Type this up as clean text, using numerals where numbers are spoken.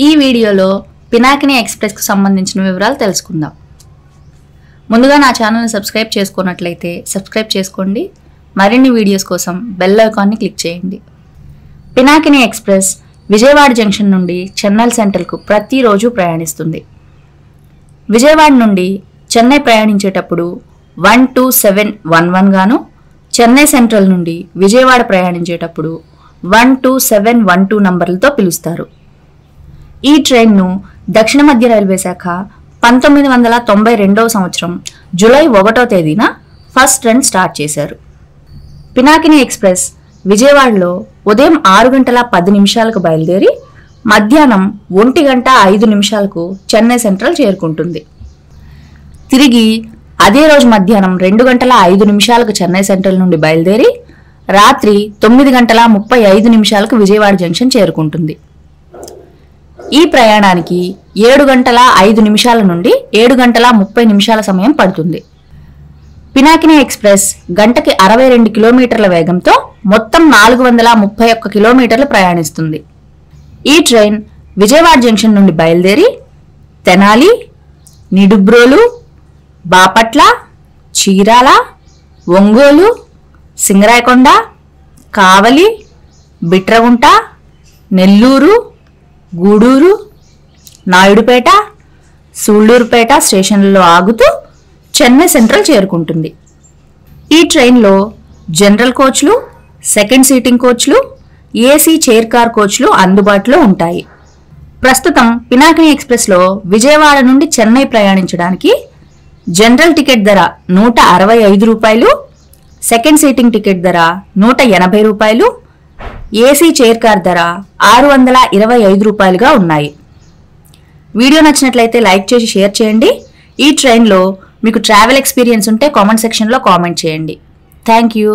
ఈ వీడియోలో పినాకిని ఎక్స్ప్రెస్ కు సంబంధించిన వివరాలు తెలుసుకుందాం. ముందుగా నా ఛానల్ని సబ్స్క్రైబ్ చేసుకున్నట్లయితే సబ్స్క్రైబ్ చేసుకోండి. మరిన్ని వీడియోస్ కోసం బెల్ ఐకాన్ని క్లిక్ చేయండి. పినాకిని ఎక్స్ప్రెస్ విజయవాడ జంక్షన్ నుండి చెన్నై సెంట్రల్కు ప్రతిరోజు ప్రయాణిస్తుంది. విజయవాడ నుండి చెన్నై ప్రయాణించేటప్పుడు 12711 గాను, చెన్నై సెంట్రల్ నుండి విజయవాడ ప్రయాణించేటప్పుడు 12712 నంబర్లతో పిలుస్తారు. ఈ ట్రైన్ను దక్షిణ మధ్య రైల్వే శాఖ 1992వ సంవత్సరం జూలై 1వ తేదీన ఫస్ట్ రన్ స్టార్ట్ చేశారు. పినాకిని ఎక్స్ప్రెస్ విజయవాడలో ఉదయం 6:10 బయలుదేరి మధ్యాహ్నం 1:05 చెన్నై సెంట్రల్ చేరుకుంటుంది. తిరిగి అదే రోజు మధ్యాహ్నం 2:05 చెన్నై సెంట్రల్ నుండి బయలుదేరి రాత్రి 9:35 విజయవాడ జంక్షన్ చేరుకుంటుంది. ఈ ప్రయాణానికి 7:05 నుండి 7:30 సమయం పడుతుంది. పినాకిని ఎక్స్ప్రెస్ గంటకి 62 కిలోమీటర్ల వేగంతో మొత్తం 431 కిలోమీటర్లు ప్రయాణిస్తుంది. ఈ ట్రైన్ విజయవాడ జంక్షన్ నుండి బయలుదేరి తెనాలి, నిడుబ్రోలు, బాపట్ల, చీరాల, ఒంగోలు, సింగరాయకొండ, కావలి, బిట్రగుంట, నెల్లూరు, గూడూరు, నాయుడుపేట, సూళ్లూరుపేట స్టేషన్లలో ఆగుతూ చెన్నై సెంట్రల్ చేరుకుంటుంది. ఈ ట్రైన్లో జనరల్ కోచ్లు, సెకండ్ సీటింగ్ కోచ్లు, ఏసీ చైర్ కార్ కోచ్లు అందుబాటులో ఉంటాయి. ప్రస్తుతం పినాకిని ఎక్స్ప్రెస్లో విజయవాడ నుండి చెన్నై ప్రయాణించడానికి జనరల్ టికెట్ ధర ₹165, సెకండ్ సీటింగ్ టికెట్ ధర ₹180, ఏసీ చైర్ కార్ ధర ₹625 ఉన్నాయి. వీడియో నచ్చినట్లయితే లైక్ చేసి షేర్ చేయండి. ఈ ట్రైన్లో మీకు ట్రావెల్ ఎక్స్పీరియన్స్ ఉంటే కామెంట్ సెక్షన్లో కామెంట్ చేయండి. Thank you.